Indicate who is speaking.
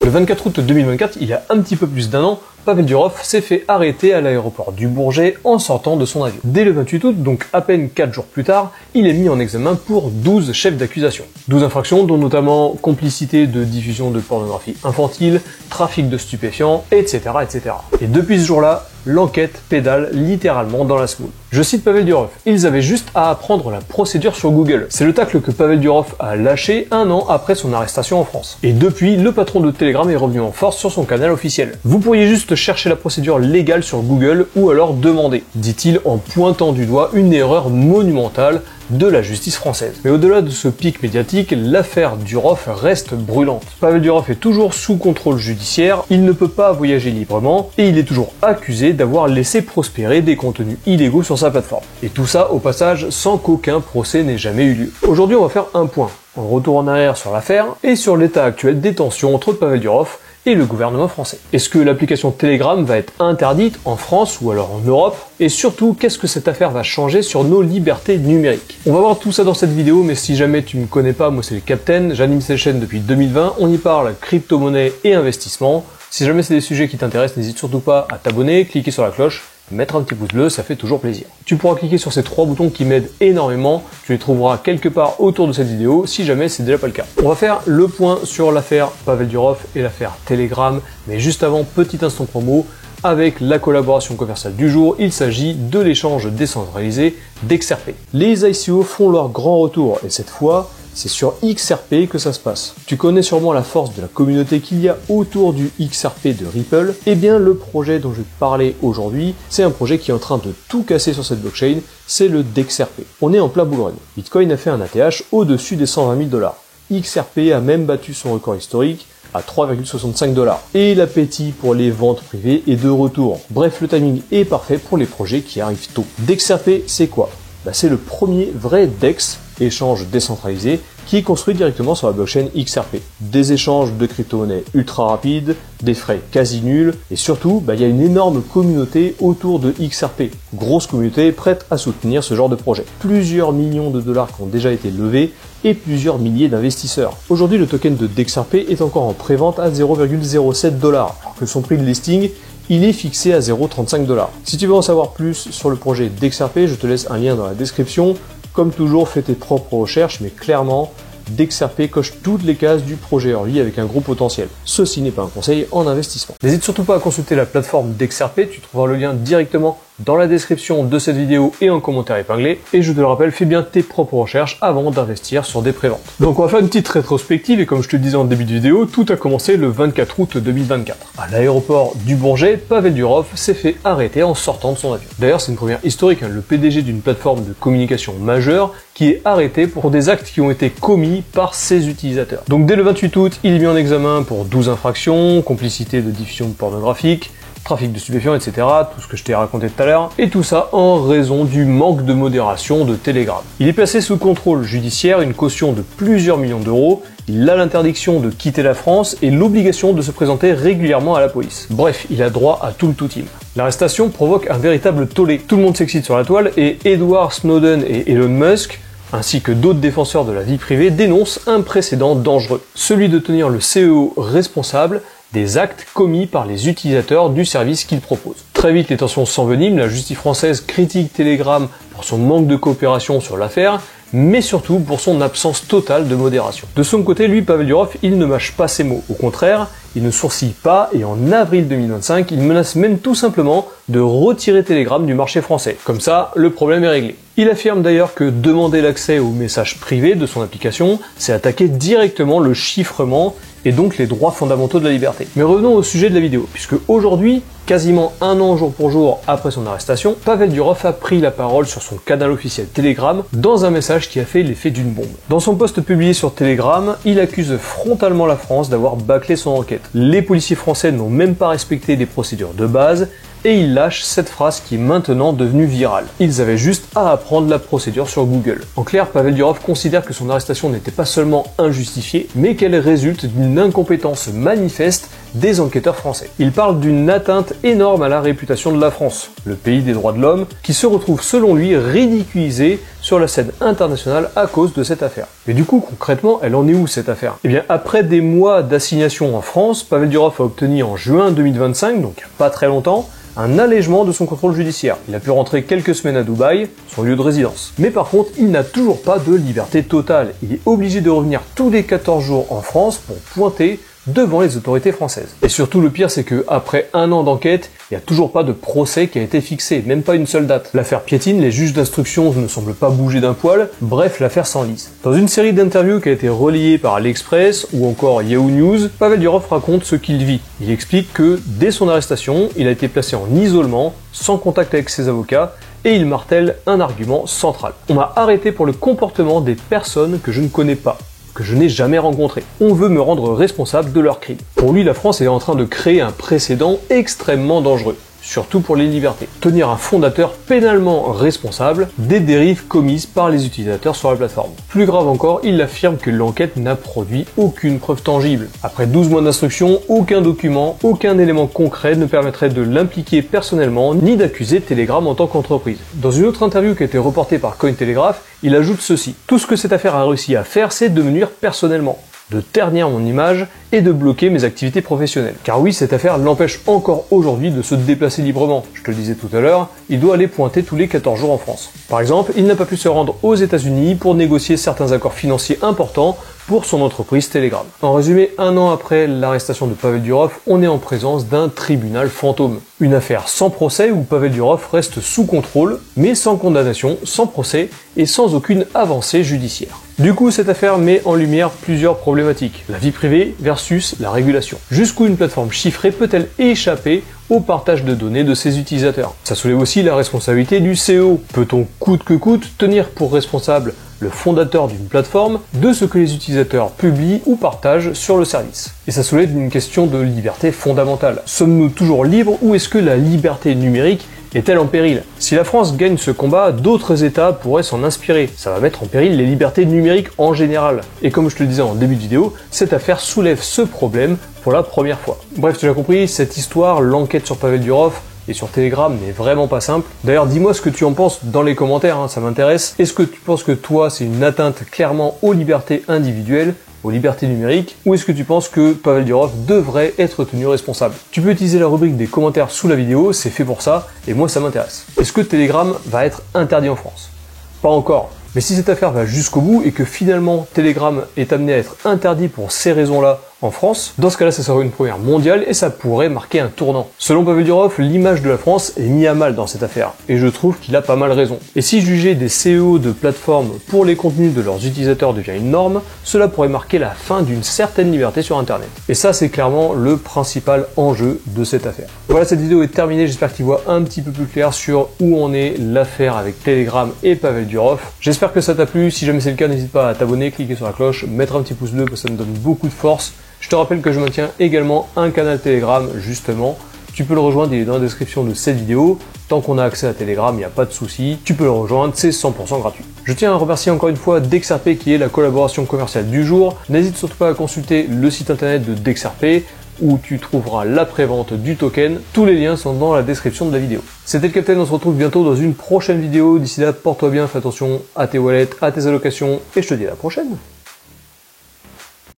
Speaker 1: Le 24 août 2024, il y a un petit peu plus d'un an, Pavel Durov s'est fait arrêter à l'aéroport du Bourget en sortant de son avion. Dès le 28 août, donc à peine 4 jours plus tard, il est mis en examen pour 12 chefs d'accusation. 12 infractions dont notamment complicité de diffusion de pornographie infantile, trafic de stupéfiants, etc. etc. Et depuis ce jour-là, l'enquête pédale littéralement dans la semoule. Je cite Pavel Durov, ils avaient juste à apprendre la procédure sur Google. C'est le tacle que Pavel Durov a lâché un an après son arrestation en France. Et depuis, le patron de Telegram est revenu en force sur son canal officiel. Vous pourriez juste chercher la procédure légale sur Google ou alors demander, dit-il en pointant du doigt une erreur monumentale de la justice française. Mais au-delà de ce pic médiatique, l'affaire Durov reste brûlante. Pavel Durov est toujours sous contrôle judiciaire, il ne peut pas voyager librement et il est toujours accusé d'avoir laissé prospérer des contenus illégaux sur sa plateforme. Et tout ça, au passage, sans qu'aucun procès n'ait jamais eu lieu. Aujourd'hui, on va faire un point, un retour en arrière sur l'affaire et sur l'état actuel des tensions entre Pavel Durov et le gouvernement français. Est-ce que l'application Telegram va être interdite en France ou alors en Europe? Et surtout, qu'est-ce que cette affaire va changer sur nos libertés numériques? On va voir tout ça dans cette vidéo, mais si jamais tu me connais pas, moi c'est le Captain, j'anime cette chaîne depuis 2020, on y parle crypto-monnaie et investissement. Si jamais c'est des sujets qui t'intéressent, n'hésite surtout pas à t'abonner, cliquer sur la cloche, mettre un petit pouce bleu, ça fait toujours plaisir. Tu pourras cliquer sur ces 3 boutons qui m'aident énormément, tu les trouveras quelque part autour de cette vidéo si jamais c'est déjà pas le cas. On va faire le point sur l'affaire Pavel Durov et l'affaire Telegram, mais juste avant, petit instant promo, avec la collaboration commerciale du jour, il s'agit de l'échange décentralisé d'XRP. Les ICO font leur grand retour et cette fois, c'est sur XRP que ça se passe. Tu connais sûrement la force de la communauté qu'il y a autour du XRP de Ripple. Eh bien, le projet dont je vais te parler aujourd'hui, c'est un projet qui est en train de tout casser sur cette blockchain, c'est le DexRP. On est en plein bull run. Bitcoin a fait un ATH au-dessus des 120 000 $. XRP a même battu son record historique à 3,65 $. Et l'appétit pour les ventes privées est de retour. Bref, le timing est parfait pour les projets qui arrivent tôt. DexRP, c'est quoi? C'est le premier vrai DEX, échange décentralisé, qui est construit directement sur la blockchain XRP. Des échanges de crypto-monnaies ultra rapides, des frais quasi nuls, et surtout, il y a une énorme communauté autour de XRP. Grosse communauté prête à soutenir ce genre de projet. Plusieurs millions de dollars qui ont déjà été levés, et plusieurs milliers d'investisseurs. Aujourd'hui, le token de DexRP est encore en prévente à 0,07 $, alors que son prix de listing il est fixé à 0,35 $. Si tu veux en savoir plus sur le projet DexRP, je te laisse un lien dans la description. Comme toujours, fais tes propres recherches, mais clairement, DexRP coche toutes les cases du projet early avec un gros potentiel. Ceci n'est pas un conseil en investissement. N'hésite surtout pas à consulter la plateforme DexRP, tu trouveras le lien directement dans la description de cette vidéo et en commentaire épinglé. Et je te le rappelle, fais bien tes propres recherches avant d'investir sur des préventes. Donc on va faire une petite rétrospective et comme je te disais en début de vidéo, tout a commencé le 24 août 2024. À l'aéroport du Bourget, Pavel Durov s'est fait arrêter en sortant de son avion. D'ailleurs, c'est une première historique, le PDG d'une plateforme de communication majeure qui est arrêté pour des actes qui ont été commis par ses utilisateurs. Donc dès le 28 août, il est mis en examen pour 12 infractions, complicité de diffusion pornographique, trafic de stupéfiants, etc., tout ce que je t'ai raconté tout à l'heure, et tout ça en raison du manque de modération de Telegram. Il est placé sous contrôle judiciaire, une caution de plusieurs millions d'euros, il a l'interdiction de quitter la France et l'obligation de se présenter régulièrement à la police. Bref, il a droit à tout le tout-team. L'arrestation provoque un véritable tollé. Tout le monde s'excite sur la toile et Edward Snowden et Elon Musk, ainsi que d'autres défenseurs de la vie privée, dénoncent un précédent dangereux, celui de tenir le CEO responsable des actes commis par les utilisateurs du service qu'il propose. Très vite, les tensions s'enveniment, la justice française critique Telegram pour son manque de coopération sur l'affaire, mais surtout pour son absence totale de modération. De son côté, lui, Pavel Durov, il ne mâche pas ses mots. Au contraire, il ne sourcille pas et en avril 2025, il menace même tout simplement de retirer Telegram du marché français. Comme ça, le problème est réglé. Il affirme d'ailleurs que demander l'accès aux messages privés de son application, c'est attaquer directement le chiffrement et donc les droits fondamentaux de la liberté. Mais revenons au sujet de la vidéo, puisque aujourd'hui, quasiment un an jour pour jour après son arrestation, Pavel Durov a pris la parole sur son canal officiel Telegram dans un message qui a fait l'effet d'une bombe. Dans son post publié sur Telegram, il accuse frontalement la France d'avoir bâclé son enquête. Les policiers français n'ont même pas respecté les procédures de base, et il lâche cette phrase qui est maintenant devenue virale. Ils avaient juste à apprendre la procédure sur Google. En clair, Pavel Durov considère que son arrestation n'était pas seulement injustifiée, mais qu'elle résulte d'une incompétence manifeste des enquêteurs français. Il parle d'une atteinte énorme à la réputation de la France, le pays des droits de l'homme, qui se retrouve selon lui ridiculisé sur la scène internationale à cause de cette affaire. Mais du coup, concrètement, elle en est où cette affaire? Eh bien, après des mois d'assignation en France, Pavel Durov a obtenu en juin 2025, donc il n'y a pas très longtemps, un allègement de son contrôle judiciaire. Il a pu rentrer quelques semaines à Dubaï, son lieu de résidence. Mais par contre, il n'a toujours pas de liberté totale. Il est obligé de revenir tous les 14 jours en France pour pointer devant les autorités françaises. Et surtout, le pire, c'est que après un an d'enquête, il n'y a toujours pas de procès qui a été fixé, même pas une seule date. L'affaire piétine, les juges d'instruction ne semblent pas bouger d'un poil, bref, l'affaire s'enlise. Dans une série d'interviews qui a été relayée par l'Express ou encore Yahoo News, Pavel Durov raconte ce qu'il vit. Il explique que, dès son arrestation, il a été placé en isolement, sans contact avec ses avocats, et il martèle un argument central. On m'a arrêté pour le comportement des personnes que je ne connais pas, que je n'ai jamais rencontré. On veut me rendre responsable de leurs crimes. Pour lui, la France est en train de créer un précédent extrêmement dangereux, surtout pour les libertés. Tenir un fondateur pénalement responsable des dérives commises par les utilisateurs sur la plateforme. Plus grave encore, il affirme que l'enquête n'a produit aucune preuve tangible. Après 12 mois d'instruction, aucun document, aucun élément concret ne permettrait de l'impliquer personnellement, ni d'accuser Telegram en tant qu'entreprise. Dans une autre interview qui a été reportée par Cointelegraph, il ajoute ceci. Tout ce que cette affaire a réussi à faire, c'est de me nuire personnellement, de ternir mon image et de bloquer mes activités professionnelles. Car oui, cette affaire l'empêche encore aujourd'hui de se déplacer librement. Je te le disais tout à l'heure, il doit aller pointer tous les 14 jours en France. Par exemple, il n'a pas pu se rendre aux États-Unis pour négocier certains accords financiers importants pour son entreprise Telegram. En résumé, un an après l'arrestation de Pavel Durov, on est en présence d'un tribunal fantôme. Une affaire sans procès où Pavel Durov reste sous contrôle, mais sans condamnation, sans procès et sans aucune avancée judiciaire. Du coup, cette affaire met en lumière plusieurs problématiques. La vie privée versus la régulation. Jusqu'où une plateforme chiffrée peut-elle échapper au partage de données de ses utilisateurs? Ça soulève aussi la responsabilité du CEO. Peut-on coûte que coûte tenir pour responsable le fondateur d'une plateforme de ce que les utilisateurs publient ou partagent sur le service? Et ça soulève une question de liberté fondamentale. Sommes-nous toujours libres ou est-ce que la liberté numérique est-elle en péril? Si la France gagne ce combat, d'autres États pourraient s'en inspirer. Ça va mettre en péril les libertés numériques en général. Et comme je te le disais en début de vidéo, cette affaire soulève ce problème pour la première fois. Bref, tu l'as compris, cette histoire, l'enquête sur Pavel Durov et sur Telegram n'est vraiment pas simple. D'ailleurs, dis-moi ce que tu en penses dans les commentaires, ça m'intéresse. Est-ce que tu penses que toi, c'est une atteinte clairement aux libertés individuelles, aux libertés numériques, ou est-ce que tu penses que Pavel Durov devrait être tenu responsable? Tu peux utiliser la rubrique des commentaires sous la vidéo, c'est fait pour ça, et moi ça m'intéresse. Est-ce que Telegram va être interdit en France? Pas encore. Mais si cette affaire va jusqu'au bout et que finalement Telegram est amené à être interdit pour ces raisons-là en France, dans ce cas-là, ça serait une première mondiale et ça pourrait marquer un tournant. Selon Pavel Durov, l'image de la France est mise à mal dans cette affaire, et je trouve qu'il a pas mal raison. Et si juger des CEO de plateformes pour les contenus de leurs utilisateurs devient une norme, cela pourrait marquer la fin d'une certaine liberté sur Internet. Et ça, c'est clairement le principal enjeu de cette affaire. Voilà, cette vidéo est terminée, j'espère que tu vois un petit peu plus clair sur où en est l'affaire avec Telegram et Pavel Durov. J'espère que ça t'a plu, si jamais c'est le cas, n'hésite pas à t'abonner, cliquer sur la cloche, mettre un petit pouce bleu parce que ça me donne beaucoup de force. Je te rappelle que je maintiens également un canal Telegram, justement. Tu peux le rejoindre, il est dans la description de cette vidéo. Tant qu'on a accès à Telegram, il n'y a pas de souci. Tu peux le rejoindre, c'est 100% gratuit. Je tiens à remercier encore une fois Dexerp qui est la collaboration commerciale du jour. N'hésite surtout pas à consulter le site internet de Dexerp où tu trouveras la prévente du token. Tous les liens sont dans la description de la vidéo. C'était le Capitaine, on se retrouve bientôt dans une prochaine vidéo. D'ici là, porte-toi bien, fais attention à tes wallets, à tes allocations et je te dis à la prochaine.